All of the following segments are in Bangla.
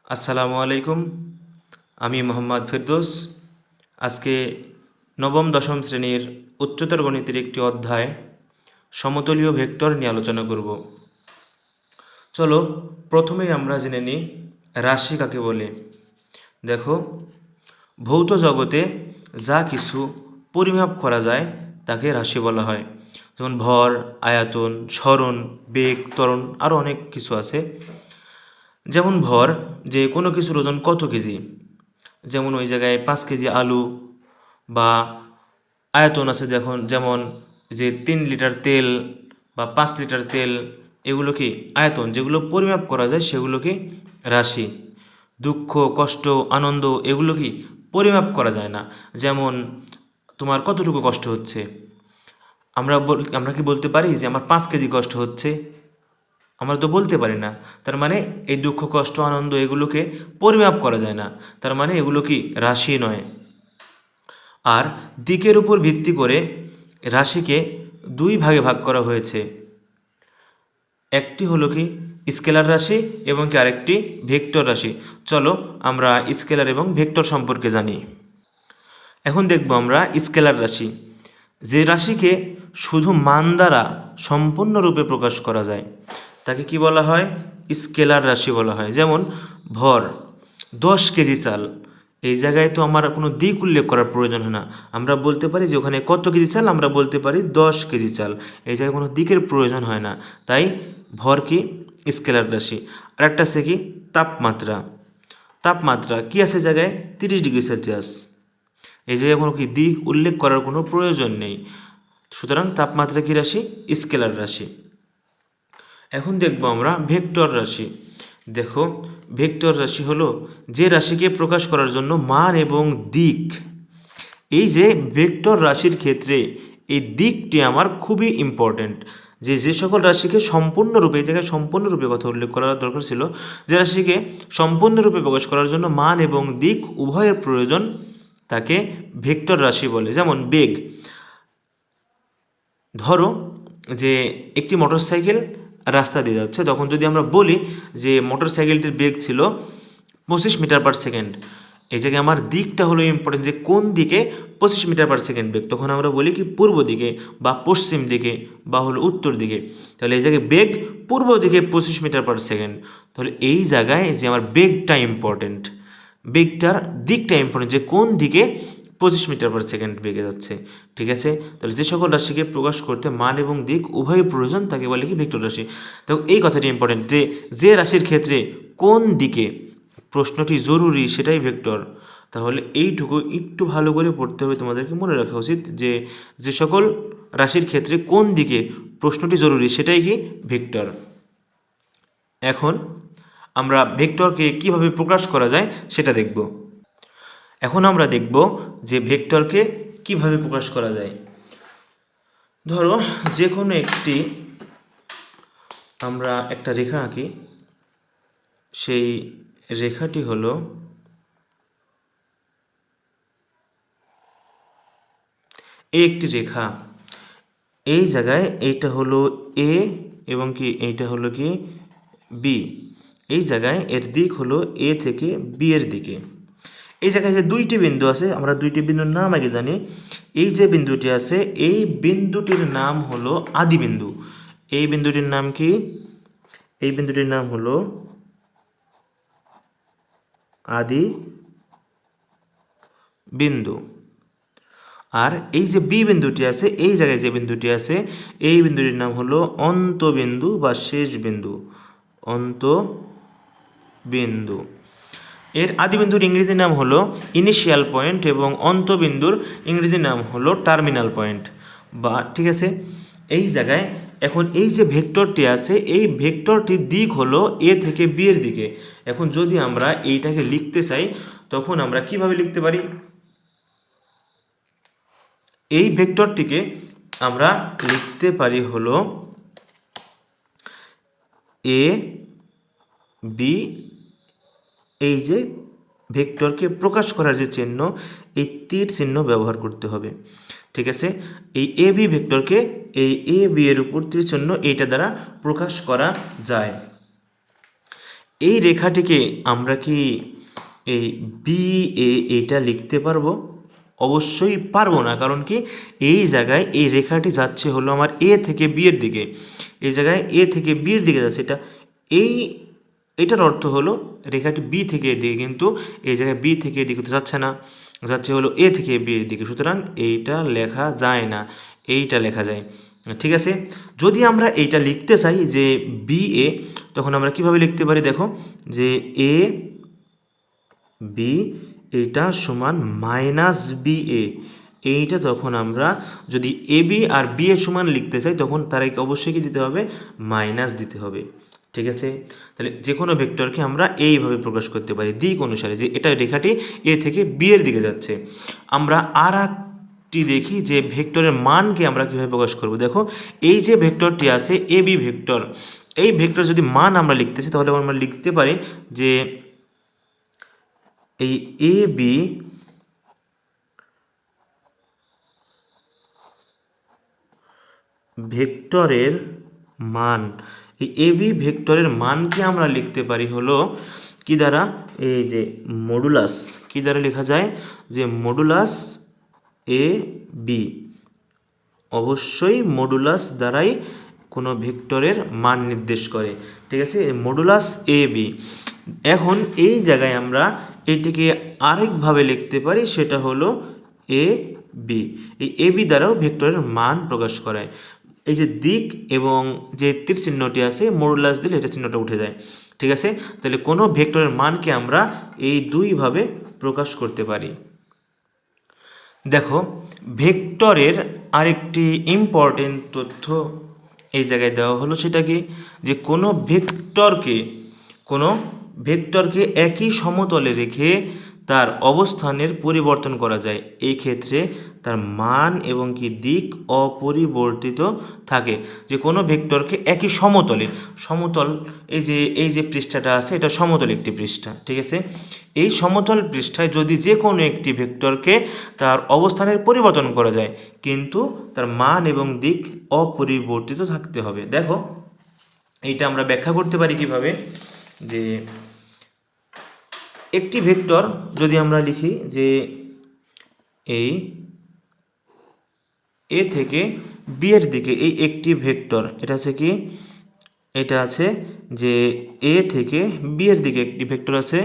আসসালামু আলাইকুম। আমি মোহাম্মদ ফেরদৌস। আজকে নবম দশম শ্রেণীর উচ্চতর গণিতের একটি অধ্যায় সমতলীয় ভেক্টর নিয়ে আলোচনা করব। চলো প্রথমেই আমরা জেনে নিই রাশি কাকে বলে। দেখো, ভৌত জগতে যা কিছু পরিমাপ করা যায় তাকে রাশি বলা হয়। যেমন ভর, আয়তন, সরণ, বেগ, ত্বরণ, আরও অনেক কিছু আছে। যেমন ভর, যে কোনো কিছুর ওজন কত কেজি, যেমন ওই জায়গায় 5 কেজি আলু, বা আয়তন আছে দেখুন, যেমন যে 3 লিটার তেল বা 5 লিটার তেল, এগুলো কি আয়তন, যেগুলো পরিমাপ করা যায় সেগুলো কি রাশি। দুঃখ, কষ্ট, আনন্দ, এগুলো কি পরিমাপ করা যায় না। যেমন তোমার কতটুকু কষ্ট হচ্ছে, আমরা কি বলতে পারি যে আমার 5 কেজি কষ্ট হচ্ছে? আমরা তো বলতে পারি না। তার মানে এই দুঃখ, কষ্ট, আনন্দ এগুলোকে পরিমাপ করা যায় না। তার মানে এগুলো কি রাশি নয়। আর দিকের উপর ভিত্তি করে রাশিকে দুই ভাগে ভাগ করা হয়েছে। একটি হলো কি স্কেলার রাশি এবং কি আরেকটি ভেক্টর রাশি। চলো আমরা স্কেলার এবং ভেক্টর সম্পর্কে জানি। এখন দেখব আমরা স্কেলার রাশি, যে রাশিকে শুধু মান দ্বারা সম্পূর্ণরূপে প্রকাশ করা যায় তাকে কি বলা হয়? স্কেলার রাশি বলা হয়। যেমন ভর 10 কেজি চাল, এই জায়গায় তো আমার কোনো দিক উল্লেখ করার প্রয়োজন হয় না। আমরা বলতে পারি যে ওখানে কত কেজি চাল, আমরা বলতে পারি 10 কেজি চাল। এই জায়গায় কোনো দিকের প্রয়োজন হয় না, তাই ভর কি স্কেলার রাশি। আর একটা আছে কি তাপমাত্রা। তাপমাত্রা কি আছে জায়গায়? 30 ডিগ্রি সেলসিয়াস। এই জায়গায় কোনো কি দিক উল্লেখ করার কোনো প্রয়োজন নেই, সুতরাং তাপমাত্রা কি রাশি? স্কেলার রাশি। এখন দেখব আমরা ভেক্টর রাশি। দেখো, ভেক্টর রাশি হলো যে রাশিকে প্রকাশ করার জন্য মান এবং দিক, এই যে ভেক্টর রাশির ক্ষেত্রে এই দিকটি আমার খুবই ইম্পর্ট্যান্ট। যে সকল রাশিকে সম্পূর্ণরূপে, এই জায়গায় সম্পূর্ণরূপে কথা উল্লেখ করার দরকার ছিল, যে রাশিকে সম্পূর্ণরূপে প্রকাশ করার জন্য মান এবং দিক উভয়ের প্রয়োজন তাকে ভেক্টর রাশি বলে। যেমন বেগ, ধরো যে একটি মোটরসাইকেল রাস্তা দিয়ে যাচ্ছে, তখন যদি আমরা বলি যে মোটরসাইকেলটির বেগ ছিল 25 মিটার/সেকেন্ড, এই জায়গায় আমার দিকটা হলো ইম্পর্টেন্ট, যে কোন দিকে 25 মিটার/সেকেন্ড বেগ, তখন আমরা বলি কি পূর্ব দিকে বা পশ্চিম দিকে বা হলো উত্তর দিকে। তাহলে এই জায়গায় বেগ পূর্ব দিকে 25 মিটার/সেকেন্ড। তাহলে এই জায়গায় যে আমার বেগটা ইম্পর্টেন্ট, বেগটার দিকটা ইম্পর্টেন্ট, যে কোন দিকে 25 মিটার/সেকেন্ড বেগে যাচ্ছে। ঠিক আছে, তাহলে যে সকল রাশিকে প্রকাশ করতে মান এবং দিক উভয় প্রয়োজন তাকে বলে কি ভেক্টর রাশি। তো এই কথাটি ইম্পর্টেন্ট, যে যে রাশির ক্ষেত্রে কোন দিকে প্রশ্নটি জরুরি সেটাই ভেক্টর। তাহলে এইটুকু একটু ভালো করে পড়তে হবে, তোমাদেরকে মনে রাখা উচিত যে যে সকল রাশির ক্ষেত্রে কোন দিকে প্রশ্নটি জরুরি সেটাই কি ভেক্টর। এখন আমরা ভেক্টরকে কিভাবে প্রকাশ করা যায় সেটা দেখব। এখন আমরা দেখব যে ভেক্টরকে কিভাবে প্রকাশ করা যায়। ধরো যে কোনো একটি, আমরা একটা রেখা আঁকি, সেই রেখাটি হলো এই একটি রেখা। এই জায়গায় এইটা হলো এ এবং কি এইটা হলো কি বি। এই জায়গায় এর দিক হলো এ থেকে বি এর দিকে। এই জায়গায় যে দুইটি বিন্দু আছে, আমরা দুইটি বিন্দুর নাম আগে জানি। এই যে বিন্দুটি আছে, এই বিন্দুটির নাম হলো আদি বিন্দু। এই বিন্দুটির নাম কি? এই বিন্দুটির নাম হলো আদি বিন্দু। আর এই যে বি বিন্দুটি আছে, এই জায়গায় যে বিন্দুটি আছে, এই বিন্দুটির নাম হলো অন্তবিন্দু বা শেষ বিন্দু, অন্তবিন্দু। এর আদিবিন্দুর ইংরেজি নাম হলো ইনিশিয়াল পয়েন্ট এবং অন্তবিন্দুর ইংরেজি নাম হলো টার্মিনাল পয়েন্ট। বা ঠিক আছে, এই জায়গায় এখন এই যে ভেক্টরটি আছে, এই ভেক্টরটির দিক হলো এ থেকে বি এর দিকে। এখন যদি আমরা এইটাকে লিখতে চাই, তখন আমরা কিভাবে লিখতে পারি? এই ভেক্টরটিকে আমরা লিখতে পারি হলো এ বি। এই যে ভেক্টরকে প্রকাশ করার যে চিহ্ন, এই তীর চিহ্ন ব্যবহার করতে হবে। ঠিক আছে, এই এ বি ভেক্টরকে এই এ বি এর উপর তীর চিহ্ন এইটা দ্বারা প্রকাশ করা যায়। এই রেখাটিকে আমরা কি এই বি এ এটা লিখতে পারবো? অবশ্যই পারবো না, কারণ কি এই জায়গায় এই রেখাটি যাচ্ছে হলো আমার এ থেকে বি এর দিকে, এই জায়গায় এ থেকে বি এর দিকে যাচ্ছে, এই এটার অর্থ হলো রেখাটি বি থেকে এর দিকে, কিন্তু এই জায়গায় বি থেকে এর দিকে তো যাচ্ছে না, যাচ্ছে হলো এ থেকে বি এর দিকে, সুতরাং এইটা লেখা যায় না, এইটা লেখা যায়। ঠিক আছে, যদি আমরা এইটা লিখতে চাই যে বি এ, তখন আমরা কিভাবে লিখতে পারি? দেখো যে এ বি এটা সমান মাইনাস বি এ, এইটা তখন আমরা যদি এ বি আর বি এর সমান লিখতে চাই তখন তারাকে অবশ্যই কি দিতে হবে? মাইনাস দিতে হবে। ঠিক আছে, তাহলে যে কোনো ভেক্টরকে আমরা এইভাবে প্রকাশ করতে পারি দিক অনুসারে, যে এটা রেখাটি এ থেকে বি এর দিকে যাচ্ছে। আমরা আর একটি দেখি যে ভেক্টরের মানকে আমরা কীভাবে প্রকাশ করব। দেখো এই যে ভেক্টরটি আছে এ বি ভেক্টর, এই ভেক্টর যদি মান আমরা লিখতেছি তাহলে আমরা লিখতে পারি যে এই এ বি ভেক্টরের মান, এই এ বি ভেক্টরের মানকে আমরা লিখতে পারি হলো কি দ্বারা? এই যে মডুলাস, কি দ্বারা লেখা যায়? যে মডুলাস এ বি, অবশ্যই মডুলাস দ্বারাই কোনো ভেক্টরের মান নির্দেশ করে। ঠিক আছে, মডুলাস এ বি। এখন এই জায়গায় আমরা এটিকে আরেকভাবে লিখতে পারি, সেটা হলো এ বি। এই এ বি দ্বারাও ভেক্টরের মান প্রকাশ করায়। এই যে দিক এবং যে তীর চিহ্নটি আছে, মডুলাস দিলে এটা চিহ্নটা উঠে যায়। ঠিক আছে, তাহলে কোনো ভেক্টরের মানকে আমরা এই দুইভাবে প্রকাশ করতে পারি। দেখো ভেক্টরের আরেকটি ইম্পর্টেন্ট তথ্য এই জায়গায় দেওয়া হলো, সেটা কি? যে কোনো ভেক্টরকে একই সমতলে রেখে তার অবস্থানের পরিবর্তন করা যায়। এই ক্ষেত্রে তার মান এবং কি দিক অপরিবর্তিত থাকে। যে কোনো ভেক্টরকে একই সমতল, এই যে পৃষ্ঠাটা আছে এটা সমতল একটি পৃষ্ঠা। ঠিক আছে, এই সমতল পৃষ্ঠায় যদি যে কোনো একটি ভেক্টরকে তার অবস্থানের পরিবর্তন করা যায়, কিন্তু তার মান এবং দিক অপরিবর্তিত থাকতে হবে। দেখো এইটা আমরা ব্যাখ্যা করতে পারি কিভাবে? যে একটি ভেক্টর যদি আমরা লিখি যে এই এ থেকে বি এর দিকে, এই একটি ভেক্টর, এটা আছে কি? এটা আছে যে এ থেকে বি এর দিকে একটি ভেক্টর আছে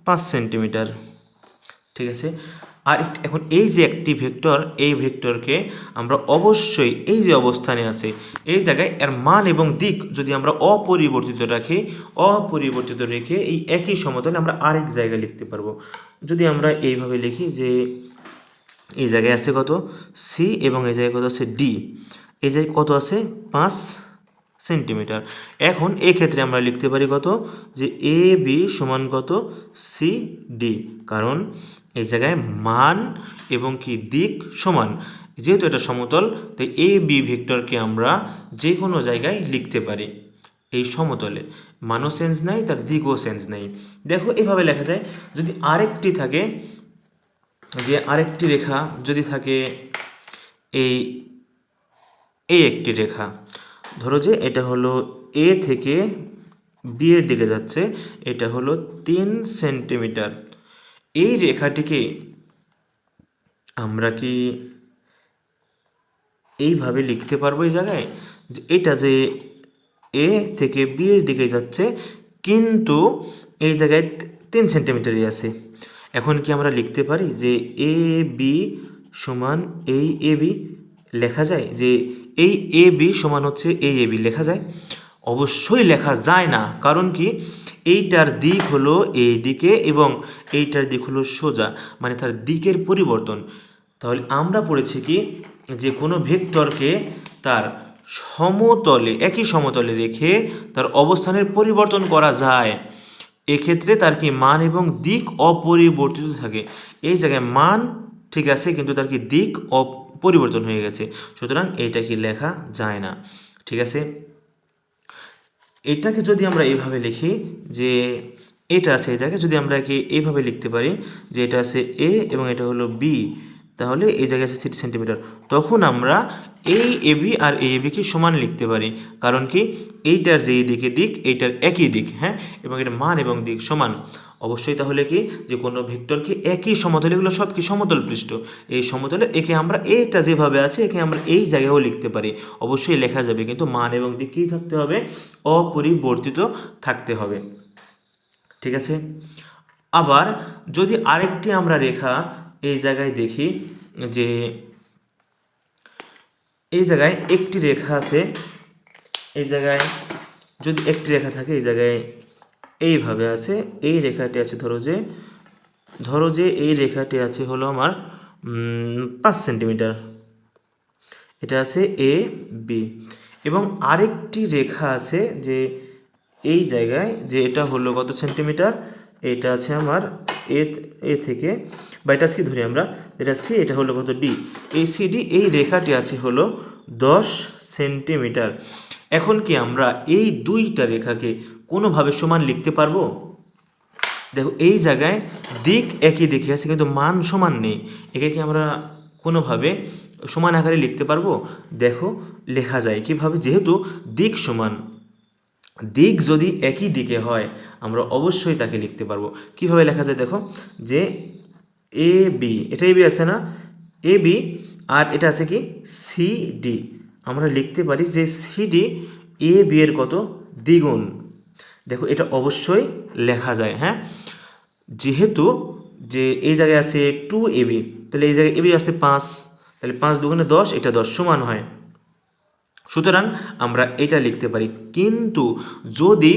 5 সেন্টিমিটার। ঠিক আছে, আর এখন এই যে একটি ভেক্টর, এই ভেক্টরকে আমরা অবশ্যই এই যে অবস্থানে আছে এই জায়গায় এর মান এবং দিক যদি আমরা অপরিবর্তিত রেখে এই একই সমতলে আমরা আরেক জায়গায় লিখতে পারবো। যদি আমরা এইভাবে লিখি যে এই জায়গায় আছে কত? সি, এবং এই জায়গায় কত আছে? ডি। এই জায়গায় কত আছে? 5 সেন্টিমিটার। এখন এই ক্ষেত্রে আমরা লিখতে পারি কত? যে এ বি সমান কত? সি ডি, কারণ এই জায়গায় মান এবং কি দিক সমান, যেহেতু এটা সমতল, তাই এ বি ভেক্টরকে আমরা যে কোনো জায়গায় লিখতে পারি এই সমতলে। মানও চেঞ্জ নাই, তার দিকও চেঞ্জ নাই। দেখো এভাবে লেখা যায়। যদি আরেকটি থাকে, যে আরেকটি রেখা যদি থাকে এই একটি রেখা, ধরো যে এটা হলো এ থেকে বি এর দিকে যাচ্ছে, এটা হলো 3 সেন্টিমিটার। এই রেখাটিকে আমরা কি এইভাবে লিখতে পারবো এই জায়গায়? যে এটা যে এ থেকে বি এর দিকে যাচ্ছে, কিন্তু এই জায়গায় 3 সেন্টিমিটারই আছে। এখন কি আমরা লিখতে পারি যে এ বি সমান এই এ বি লেখা যায়? যে এই এ বি সমান হচ্ছে এই এ বি লেখা যায়? অবশ্যই লেখা যায় না, কারণ কি এইটার দিক হলো এই দিকে এবং এইটার দিক হলো সোজা, মানে তার দিকের পরিবর্তন। তাহলে আমরা পড়েছি কি যে কোনো ভেক্টরকে তার একই সমতলে রেখে তার অবস্থানের পরিবর্তন করা যায়। এক্ষেত্রে তার কি মান এবং দিক অপরিবর্তিত থাকে। এই জায়গায় মান ঠিক আছে, কিন্তু তার কি দিক পরিবর্তন হয়ে গেছে, সুতরাং এইটা কি লেখা যায় না। ঠিক আছে, এটাকে যদি আমরা এইভাবে লিখি যে এটা আছে, এটাকে যদি আমরা কি এইভাবে লিখতে পারি যে এটা আছে এ এবং এটা হলো বি, তাহলে এই জায়গায় আছে 3 সেন্টিমিটার। তখন আমরা এই এবি আর এই এবিকে সমান লিখতে পারি, কারণ কি এইটার যে দিকে দিক এইটার একই দিক, হ্যাঁ, এবং এর মান এবং দিক সমান। অবশ্যই তাহলে কি যে কোনো ভেক্টরকে একই সমতলে, এগুলো সব কি সমতল পৃষ্ঠ, এই সমতলে একে আমরা এইটা যেভাবে আছে একে আমরা এই জায়গায়ও লিখতে পারি, অবশ্যই লেখা যাবে, কিন্তু মান এবং দিক কী থাকতে হবে, অপরিবর্তিত থাকতে হবে। ঠিক আছে। আবার যদি আরেকটি আমরা রেখা এই জায়গায় দেখি, যে এই জায়গায় একটি রেখা আছে, এই জায়গায় যদি একটি রেখা থাকে এই জায়গায় এইভাবে আছে, এই রেখাটি আছে ধরো যে এই রেখাটি আছে হলো আমার 5 সেন্টিমিটার, এটা আছে এ বি, এবং আরেকটি রেখা আছে যে এই জায়গায়, যে এটা হলো কত সেন্টিমিটার, এটা আছে আমার এ থেকে, বা এটা সি ধরি আমরা, এটা সি, এটা হলো কত ডি, এই সিডি, এই রেখাটি আছে হলো 10 সেন্টিমিটার। এখন কি আমরা এই দুইটা রেখাকে কোনোভাবে সমান লিখতে পারবো? দেখো এই জায়গায় দিক একই দিকে আছে কিন্তু মান সমান নেই, একে কি আমরা কোনোভাবে সমান আকারে লিখতে পারবো? দেখো লেখা যায় কিভাবে, যেহেতু দিক সমান, দিক যদি একই দিকে হয় আমরা অবশ্যই তাকে লিখতে পারবো। কিভাবে লেখা যায় দেখো, যে এ বি, এটা এ বি আছে না, এ বি, আর এটা আছে কি সি ডি, আমরা লিখতে পারি যে সি ডি এ বি এর কত দ্বিগুণ। দেখো এটা অবশ্যই লেখা যায়, হ্যাঁ, যেহেতু যে এই জায়গায় আছে 2 এবি, তাহলে এই জায়গায় এবি আছে 5, তাহলে 5 দুগুণে 10, এটা 10 সমান হয়, সুতরাং আমরা এটা লিখতে পারি। কিন্তু যদি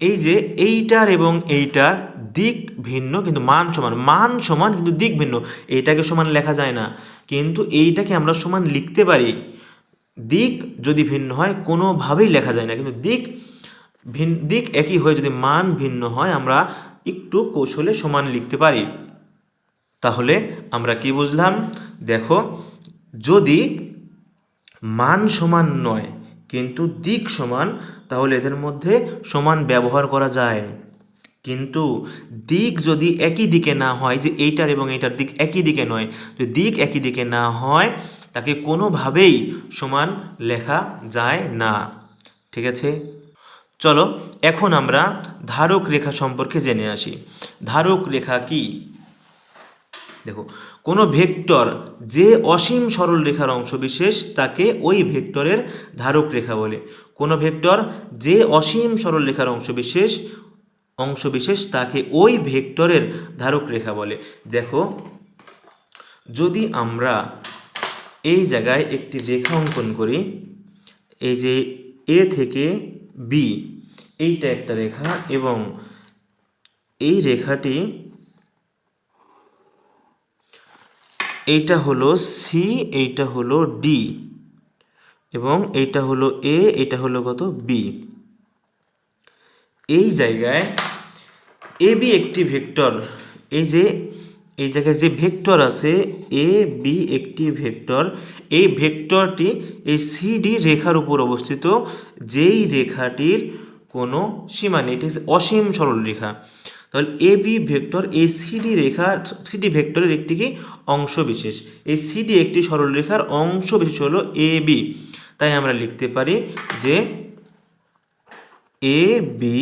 এই যে এইটার এবং এইটার দিক ভিন্ন কিন্তু মান সমান, মান সমান কিন্তু দিক ভিন্ন, এইটাকে সমান লেখা যায় না, কিন্তু এইটাকে আমরা সমান লিখতে পারি। দিক যদি ভিন্ন হয় কোনোভাবেই লেখা যায় না, কিন্তু দিক একই হয়ে যদি মান ভিন্ন হয় আমরা একটু কৌশলে সমান লিখতে পারি। তাহলে আমরা কি বুঝলাম? দেখো যদি মান সমান নয় কিন্তু দিক সমান, তাহলে এদের মধ্যে সমান ব্যবহার করা যায়। কিন্তু দিক যদি একই দিকে না হয়, যে এইটার এবং এইটার দিক একই দিকে নয়, যদি দিক একই দিকে না হয় তাকে কোনোভাবেই সমান লেখা যায় না। ঠিক আছে, চলো এখন আমরা ধারক রেখা সম্পর্কে জেনে আসি। ধারক রেখা কি? দেখো কোনো ভেক্টর যে অসীম সরল রেখার অংশবিশেষ তাকে ওই ভেক্টরের ধারক রেখা বলে। কোনো ভেক্টর যে অসীম সরল রেখার অংশবিশেষ তাকে ওই ভেক্টরের ধারক রেখা বলে। দেখো যদি আমরা এই জায়গায় একটি রেখা অঙ্কন করি, এই যে এ থেকে বি, এইটা একটা রেখা, এবং এই রেখাটি, এইটা হলো সি, এইটা হলো ডি, এবং এইটা হলো এ, এটা হলো কত বি। এই জায়গায় এ বি একটি ভেক্টর, এই যে এই জায়গায় যে ভেক্টর আছে এ বি একটি ভেক্টর, এই ভেক্টরটি এই সি ডি রেখার উপর অবস্থিত, যেই রেখাটির কোনো সীমা নেই, এটি অসীম সরল রেখা। তাহলে এ বি ভেক্টর এই সিডি ভেক্টরের একটি কি অংশ বিশেষ, এই সিডি একটি সরল রেখার অংশ বিশেষ হলো এ বি। তাই আমরা লিখতে পারি যে এ বি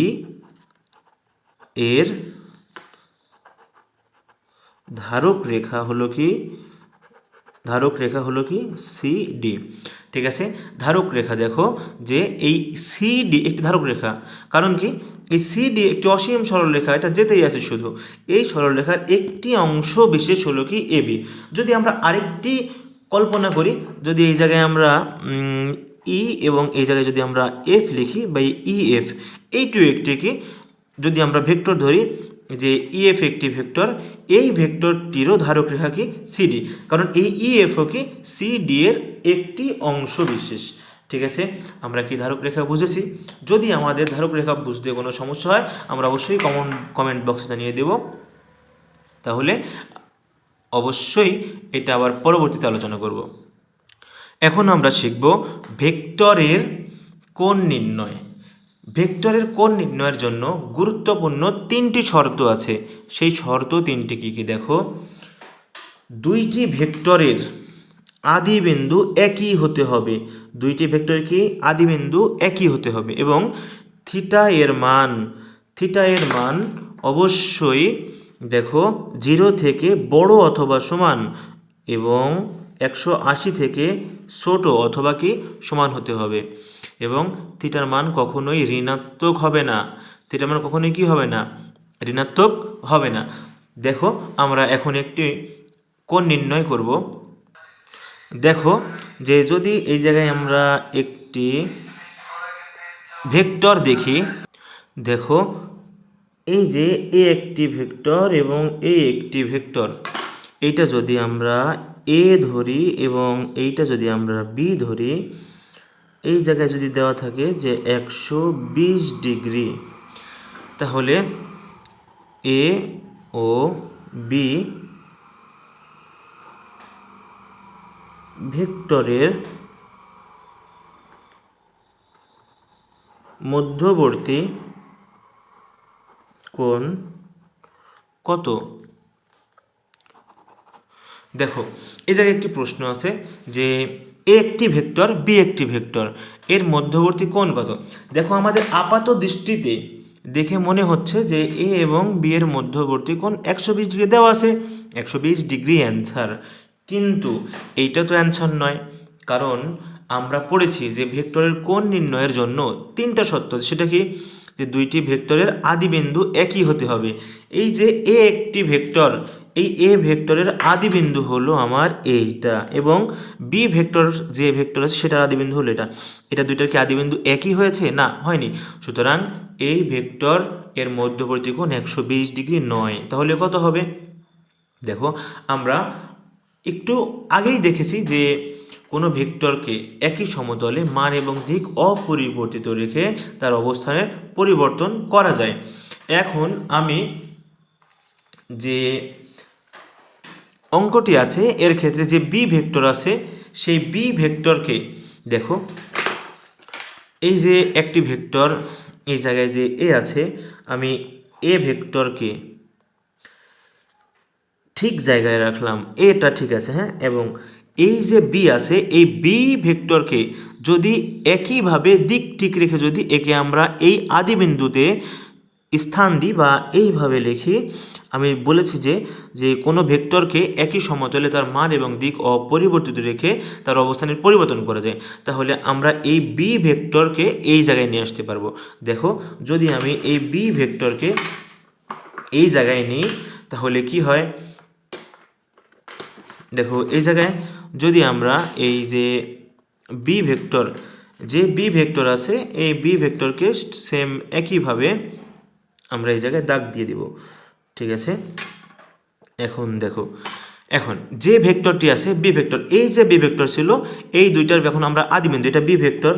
এর ধারক রেখা হলো কি সি ডি। ঠিক আছে, ধারক রেখা দেখো যে এই সি ডি একটি ধারক রেখা, কারণ কি এই সি ডি একটি অসীম সরলরেখা, এটা যেতেই আছে শুধু, এই সরলরেখার একটি অংশ বিশেষ হলো কি এ বি। যদি আমরা আরেকটি কল্পনা করি, যদি এই জায়গায় আমরা ই এবং এই জায়গায় যদি আমরা এফ লিখি বা ই এফ, এইটু একটি কি যদি আমরা ভেক্টর ধরি, যে ইএফ একটি ভেক্টর, এই ভেক্টরটিরও ধারক রেখা কি সিডি, কারণ এই ইএফও কি সিডি এর একটি অংশ বিশেষ। ঠিক আছে, আমরা কি ধারক রেখা বুঝেছি? যদি আমাদের ধারক রেখা বুঝতে কোনো সমস্যা হয় আমরা অবশ্যই কমেন্ট বক্সে জানিয়ে দেব, তাহলে অবশ্যই এটা আবার পরবর্তীতে আলোচনা করব। এখন আমরা শিখব ভেক্টরের কোণ নির্ণয়। ভেক্টরের কোণ নির্ণয়ের জন্য গুরুত্বপূর্ণ 3টি শর্ত আছে। সেই শর্ত 3টি কী কী দেখো। দুইটি ভেক্টরের আদি বিন্দু একই হতে হবে, দুইটি ভেক্টরের কি আদি বিন্দু একই হতে হবে, এবং থিটা এর মান অবশ্যই দেখো 0 থেকে বড় অথবা সমান এবং 180 থেকে ছোট অথবা কি সমান হতে হবে, এবং থিটার মান কখনোই ঋণাত্মক হবে না, থিটার মান কখনোই কি হবে না, ঋণাত্মক হবে না। দেখো আমরা এখন একটি কোণ নির্ণয় করব। দেখো যে যদি এই জায়গায় আমরা একটি ভেক্টর দেখি, দেখো এই যে এ একটি ভেক্টর এবং এ একটি ভেক্টর, এইটা যদি আমরা এ ধরি এবং এইটা যদি আমরা বি ধরি, এই জায়গায় যদি দেওয়া থাকে যে 120 ডিগ্রি, তাহলে এ ও বি ভেক্টরের মধ্যবর্তী কোণ কত? দেখো এই জায়গায় একটি প্রশ্ন আছে যে এ একটি ভেক্টর বি একটি ভেক্টর, এর মধ্যবর্তী কোণ কত? দেখো আমাদের আপাত দৃষ্টিতে দেখে মনে হচ্ছে যে এ এবং বি এর মধ্যবর্তী কোণ 120 ডিগ্রি দেওয়া আছে, 120 ডিগ্রি অ্যান্সার। কিন্তু এইটা তো অ্যান্সার নয়, কারণ আমরা পড়েছি যে ভেক্টরের কোণ নির্ণয়ের জন্য 3টা শর্ত, সেটা কি, যে দুইটি ভেক্টরের আদি বিন্দু একই হতে হবে। এই যে এ একটি ভেক্টর, এই এ ভেক্টরের আদি বিন্দু হলো আমার এইটা, এবং বি ভেক্টর যে ভেক্টর আছে সেটার আদি বিন্দু হলো এটা, এটা দুইটার কি আদি বিন্দু একই হয়েছে? না, হয়নি। সুতরাং এই ভেক্টর এর মধ্যবর্তী কোণ 120 ডিগ্রি নয়। তাহলে কত হবে? দেখো আমরা একটু আগেই দেখেছি যে কোনো ভেক্টরকে একই সমতলে মান এবং দিক অপরিবর্তিত রেখে তার অবস্থানের পরিবর্তন করা যায়। এখন আমি যে অঙ্কটি আছে এর ক্ষেত্রে যে বি ভেক্টর আছে, সেই বি ভেক্টরকে দেখো, এই যে একটি ভেক্টর, এই জায়গায় যে এ আছে, আমি এ ভেক্টরকে ঠিক জায়গায় রাখলাম, এটা ঠিক আছে, হ্যাঁ, এবং এই যে বি আছে, এই বি ভেক্টরকে যদি একইভাবে দিক ঠিক রেখে যদি একে আমরা এই আদি বিন্দুতে স্থান দিই বা এইভাবে লিখি, আমি বলেছি যে কোনো ভেক্টরকে একই সমতলে তার মান এবং দিক অপরিবর্তিত রেখে তার অবস্থানের পরিবর্তন করা যায়, তাহলে আমরা এই বি ভেক্টরকে এই জায়গায় নিয়ে আসতে পারবো। দেখো যদি আমি এই বি ভেক্টরকে এই জায়গায় নিই তাহলে কি হয়, দেখো এই জায়গায় যদি আমরা এই যে বি ভেক্টর, যে বি ভেক্টর আছে, এই বি ভেক্টরকে সেম একইভাবে আমরা এই জায়গায় দাগ দিয়ে দিব, ঠিক আছে। এখন দেখো, এখন যে ভেক্টরটি আছে বি ভেক্টর, এই যে বি ভেক্টর ছিল, এই দুইটার এখন আমরা আদিবিন্দু, এটা বি ভেক্টর,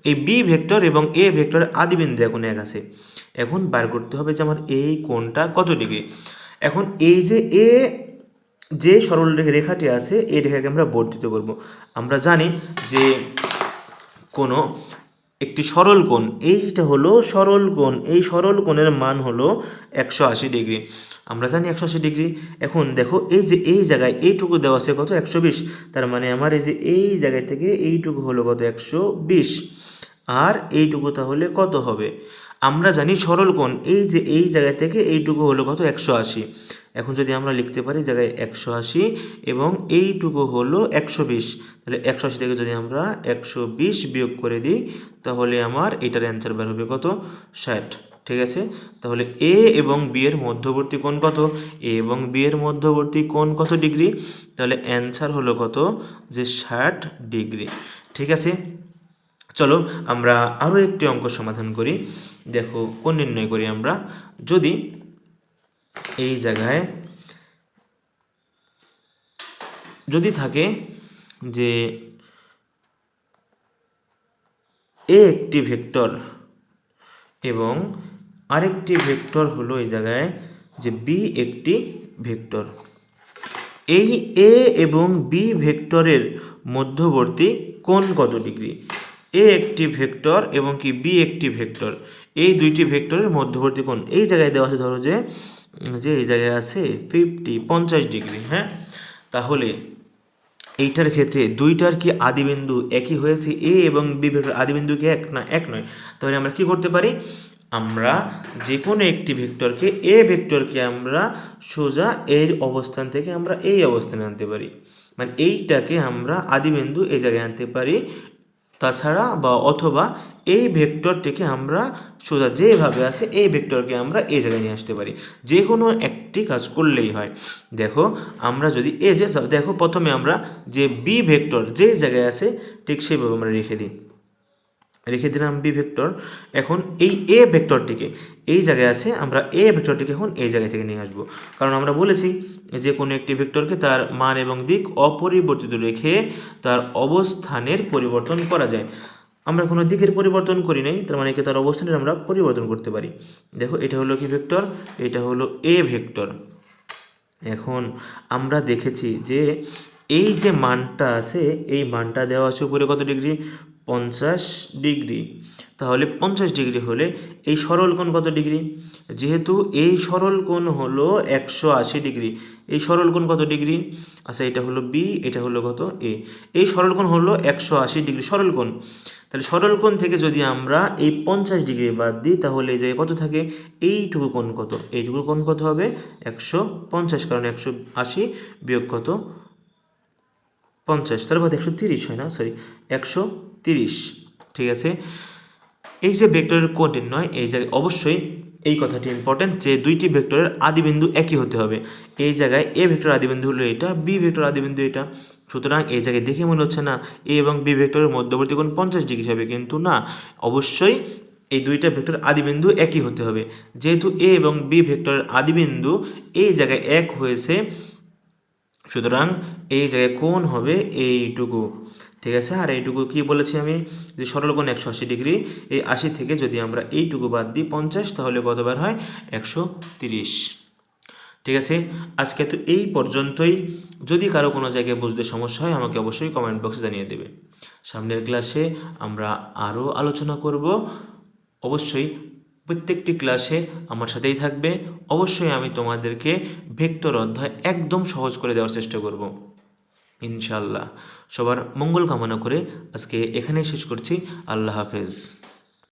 এই বি ভেক্টর এবং এ ভেক্টরের আদিবিন্দু এখন এক আছে। এখন বার করতে হবে যে আমার এই কোণটা কত ডিগ্রি। এখন এই যে এ যে সরল রেখাটি আছে, এই রেখাকে আমরা বর্ধিত করব। আমরা জানি যে কোনো একটি সরল কোণ, এইটা হলো সরল কোণ, এই সরল কোণের মান হলো 180 ডিগ্রি, আমরা জানি 180 ডিগ্রি। এখন দেখো এই যে এই জায়গায় এইটুকু দেওয়া আছে কত, 120, তার মানে আমার এই যে এই জায়গায় থেকে এইটুকু হলো কত, 120, আর এইটুকু তাহলে কত হবে? আমরা জানি সরল কোণ, এই যে এই জায়গা থেকে এইটুকু হলো কত, 180। এখন যদি আমরা লিখতে পারি জায়গায় 180 এবং এইটুকু হলো 120, তাহলে 180 থেকে যদি আমরা 120 বিয়োগ করে দিই তাহলে আমার এটার অ্যান্সার বের হবে কত, 60, ঠিক আছে। তাহলে এ এবং বি এর মধ্যবর্তী কোণ কত, এ এবং বি এর মধ্যবর্তী কোণ কত ডিগ্রি, তাহলে অ্যান্সার হলো কত, যে 60 ডিগ্রি, ঠিক আছে। চলো আমরা আরও একটি অঙ্ক সমাধান করি। দেখো কোণ নির্ণয় করি আমরা, যদি এই জায়গায় যদি থাকে যে এ একটি ভেক্টর এবং আরেকটি ভেক্টর হলো এই জায়গায় যে বি একটি ভেক্টর, এই এ এবং বি ভেক্টরের মধ্যবর্তী কোণ কত ডিগ্রি? এ একটি ভেক্টর এবং কি বি একটি ভেক্টর, এই দুইটি ভেক্টরের মধ্যবর্তী কোণ এই জায়গায় দেওয়া আছে, ধরো যে এই জায়গায় আছে 50 ডিগ্রি, হ্যাঁ। তাহলে এইটার ক্ষেত্রে দুইটার কি আদিবিন্দু একই হয়েছে, এ এবং বি ভেক্টর আদিবিন্দু কি এক না, এক নয়। তাহলে আমরা কি করতে পারি, আমরা যে কোনো একটি ভেক্টরকে এ ভেক্টরকে আমরা সোজা এর অবস্থান থেকে আমরা এই অবস্থানে আনতে পারি, মানে এইটাকে আমরা আদিবিন্দু এই জায়গায় আনতে পারি। তাছাড়া বা অথবা এই ভেক্টরটিকে আমরা সোজা যেভাবে আছে এই ভেক্টরকে আমরা এই জায়গায় নিয়ে আসতে পারি। যে কোনো একটি কাজ করলেই হয়। দেখো আমরা যদি এই যে দেখো প্রথমে আমরা যে বি ভেক্টর যে জায়গায় আছে ঠিক সেভাবে আমরা রেখে দিলাম বি ভেক্টর। এখন এই এ ভেক্টরটিকে এই জায়গায় আছে, আমরা এ ভেক্টরটিকে এখন এই জায়গা থেকে নিয়ে আসবো। কারণ আমরা বলেছি যে কোনো একটি ভেক্টরকে তার মান এবং দিক অপরিবর্তিত রেখে তার অবস্থানের পরিবর্তন করা যায়। আমরা কোনো দিকের পরিবর্তন করি নাই, তার মানে কি তার অবস্থানের আমরা পরিবর্তন করতে পারি। দেখো এটা হলো কি ভেক্টর, এটা হলো এ ভেক্টর। এখন আমরা দেখেছি যে এই যে মানটা আছে এই মানটা দেওয়া আছে উপরে কত ডিগ্রি, 50 ডিগ্রি। তাহলে 50 ডিগ্রি হলে এই সরল কোণ কত ডিগ্রি, যেহেতু এই সরল কোণ হলো 180 ডিগ্রি, এই সরল কোণ কত ডিগ্রি, আচ্ছা এটা হলো বি, এটা হলো কত এ, এই সরল কোণ হলো 180 ডিগ্রি সরল কোণ। তাহলে সরল কোণ থেকে যদি আমরা এই 50 ডিগ্রি বাদ দিই তাহলে এই জায়গায় কত থাকে, এইটুকু কোণ কত, এইটুকু কোণ কত হবে 150, কারণ 180 বিয়োগ কত 50, তার কথা 130 হয় না, সরি 130। ঠিক আছে, এই যে ভেক্টরের কোণ নির্ণয়, এই জায়গায় অবশ্যই এই কথাটি ইম্পর্টেন্ট যে দুইটি ভেক্টরের আদিবিন্দু একই হতে হবে। এই জায়গায় এ ভেক্টর আদিবিন্দু হলো এটা, বি ভেক্টর আদিবিন্দু এটা। সুতরাং এই জায়গায় দেখে মনে হচ্ছে না এ এবং বি ভেক্টরের মধ্যবর্তী কোণ 50 ডিগ্রি হবে, কিন্তু না, অবশ্যই এই দুইটা ভেক্টর আদিবিন্দু একই হতে হবে। যেহেতু এ এবং বি ভেক্টরের আদিবিন্দু এই জায়গায় এক হয়েছে, সুতরাং এই জায়গায় কোণ হবে এইটুকু। ঠিক আছে, আর এইটুকু কি বলেছি আমি, যে সরল কোণ 180 ডিগ্রি, এই 80 থেকে যদি আমরা এইটুকু বাদ দিই 50, তাহলে কতবার হয় 130। ঠিক আছে, আজকে তো এই পর্যন্তই। যদি কারো কোনো জায়গায় বুঝতে সমস্যা হয় আমাকে অবশ্যই কমেন্ট বক্সে জানিয়ে দেবে। সামনের ক্লাসে আমরা আরও আলোচনা করব। অবশ্যই প্রত্যেকটি ক্লাসে আমার সাথেই থাকবে। অবশ্যই আমি তোমাদেরকে ভেক্টর অধ্যায় একদম সহজ করে দেওয়ার চেষ্টা করব ইনশাআল্লাহ। সবার মঙ্গল কামনা করে আজকে এখানেই শেষ করছি। আল্লাহ হাফেজ।